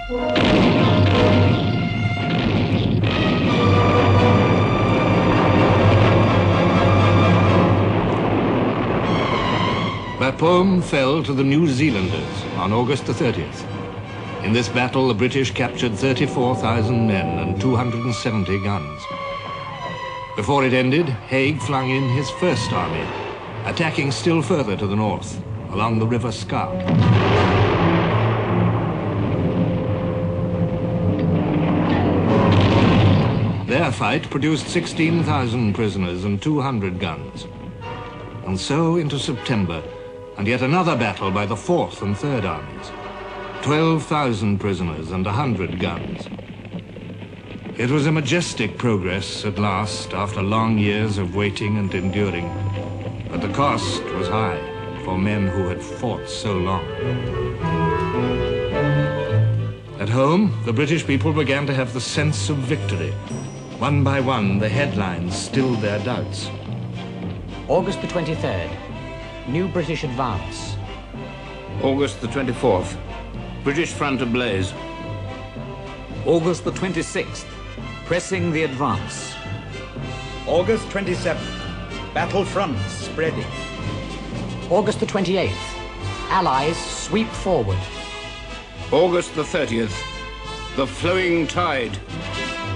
Bapaume fell to the New Zealanders on August the 30th. In this battle, the British captured 34,000 men and 270 guns. Before it ended, Haig flung in his first army, attacking still further to the north, along the River Scarpe. Their fight produced 16,000 prisoners and 200 guns. And so into September, and yet another battle by the 4th and 3rd Armies. 12,000 prisoners and 100 guns. It was a majestic progress at last, after long years of waiting and enduring. But the cost was high for men who had fought so long. At home, the British people began to have the sense of victory. One by one, the headlines stilled their doubts. August the 23rd. New British advance. August the 24th. British front ablaze. August the 26th. Pressing the advance. August 27th. Battle front spreading. August the 28th. Allies sweep forward. August the 30th. The flowing tide.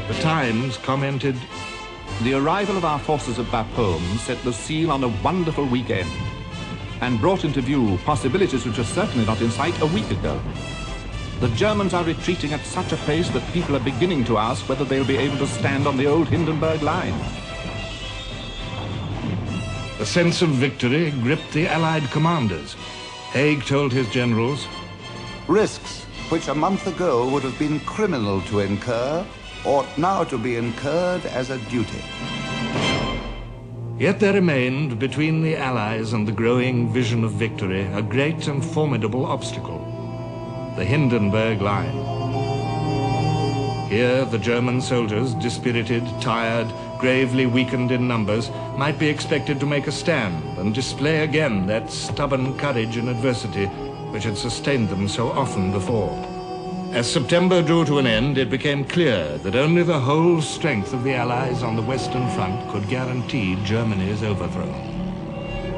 The Times commented, "The arrival of our forces at Bapaume set the seal on a wonderful weekend and brought into view possibilities which were certainly not in sight a week ago. The Germans are retreating at such a pace that people are beginning to ask whether they'll be able to stand on the old Hindenburg Line." The sense of victory gripped the Allied commanders. Haig told his generals, "Risks which a month ago would have been criminal to incur ought now to be incurred as a duty." Yet there remained between the Allies and the growing vision of victory a great and formidable obstacle: the Hindenburg Line. Here the German soldiers, dispirited, tired, gravely weakened in numbers, might be expected to make a stand and display again that stubborn courage in adversity which had sustained them so often before. As September drew to an end, it became clear that only the whole strength of the Allies on the Western Front could guarantee Germany's overthrow.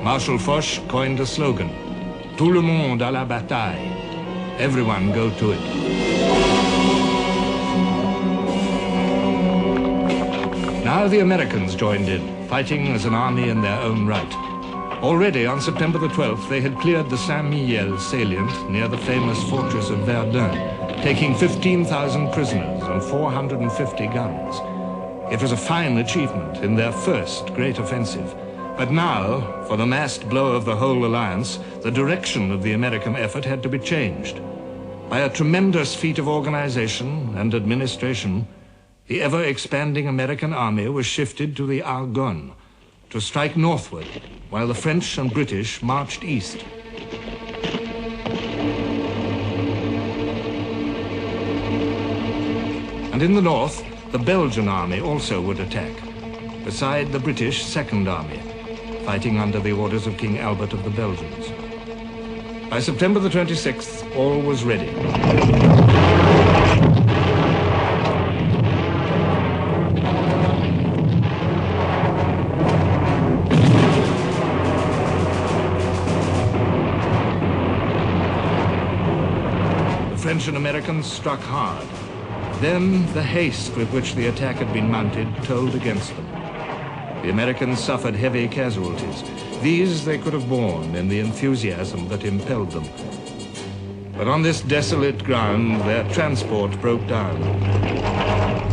Marshal Foch coined a slogan: "Tout le monde à la bataille." Everyone go to it. Now the Americans joined in, fighting as an army in their own right. Already on September the 12th, they had cleared the Saint-Mihiel salient near the famous fortress of Verdun, taking 15,000 prisoners and 450 guns. It was a fine achievement in their first great offensive. But now, for the massed blow of the whole alliance, the direction of the American effort had to be changed. By a tremendous feat of organization and administration, the ever-expanding American army was shifted to the Argonne to strike northward, while the French and British marched east. And in the north, the Belgian army also would attack, beside the British Second Army, fighting under the orders of King Albert of the Belgians. By September the 26th, all was ready. The French and Americans struck hard. Then the haste with which the attack had been mounted told against them. The Americans suffered heavy casualties. These they could have borne in the enthusiasm that impelled them. But on this desolate ground, their transport broke down.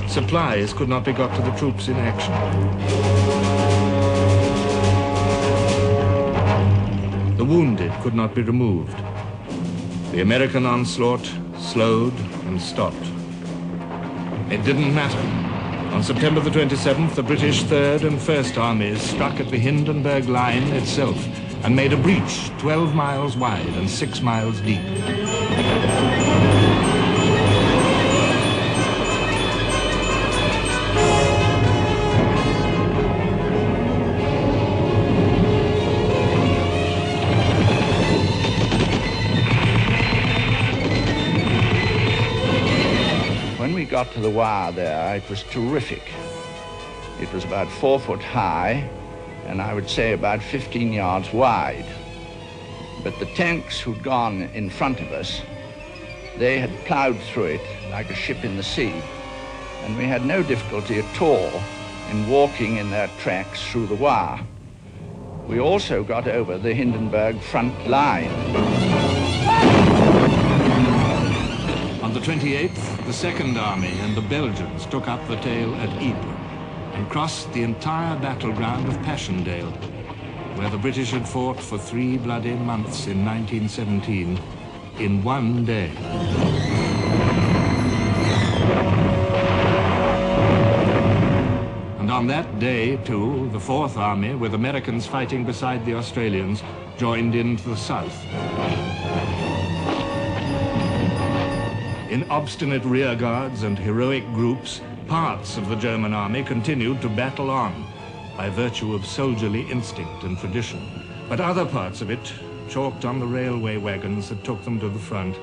Supplies could not be got to the troops in action. The wounded could not be removed. The American onslaught slowed and stopped. It didn't matter. On September the 27th, the British Third and First Armies struck at the Hindenburg Line itself and made a breach 12 miles wide and 6 miles deep. When we got to the wire there, it was terrific. It was about 4 foot high, and I would say about 15 yards wide. But the tanks who'd gone in front of us, they had plowed through it like a ship in the sea, and we had no difficulty at all in walking in their tracks through the wire. We also got over the Hindenburg front line. On the 28th, the Second Army and the Belgians took up the tail at Ypres and crossed the entire battleground of Passchendaele, where the British had fought for 3 bloody months in 1917 in one day. And on that day, too, the Fourth Army, with Americans fighting beside the Australians, joined into the south. In obstinate rearguards and heroic groups, parts of the German army continued to battle on by virtue of soldierly instinct and tradition. But other parts of it, chalked on the railway wagons that took them to the front,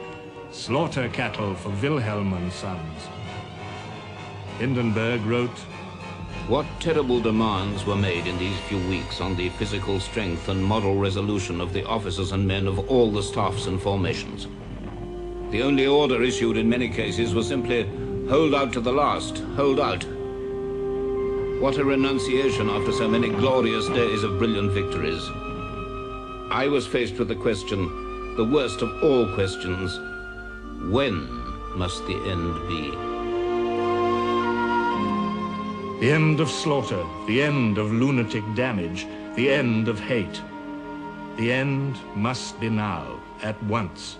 slaughter cattle for Wilhelm and Sons. Hindenburg wrote, What terrible demands were made in these few weeks on the physical strength and moral resolution of the officers and men of all the staffs and formations. The only order issued in many cases was simply, hold out to the last, hold out. What a renunciation after so many glorious days of brilliant victories. I was faced with the question, the worst of all questions, when must the end be? The end of slaughter, the end of lunatic damage, the end of hate. The end must be now, at once.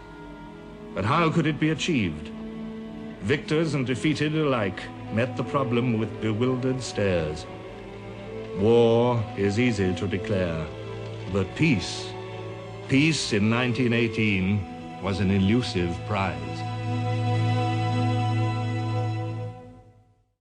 But how could it be achieved? Victors and defeated alike met the problem with bewildered stares. War is easy to declare, but peace in 1918 was an elusive prize.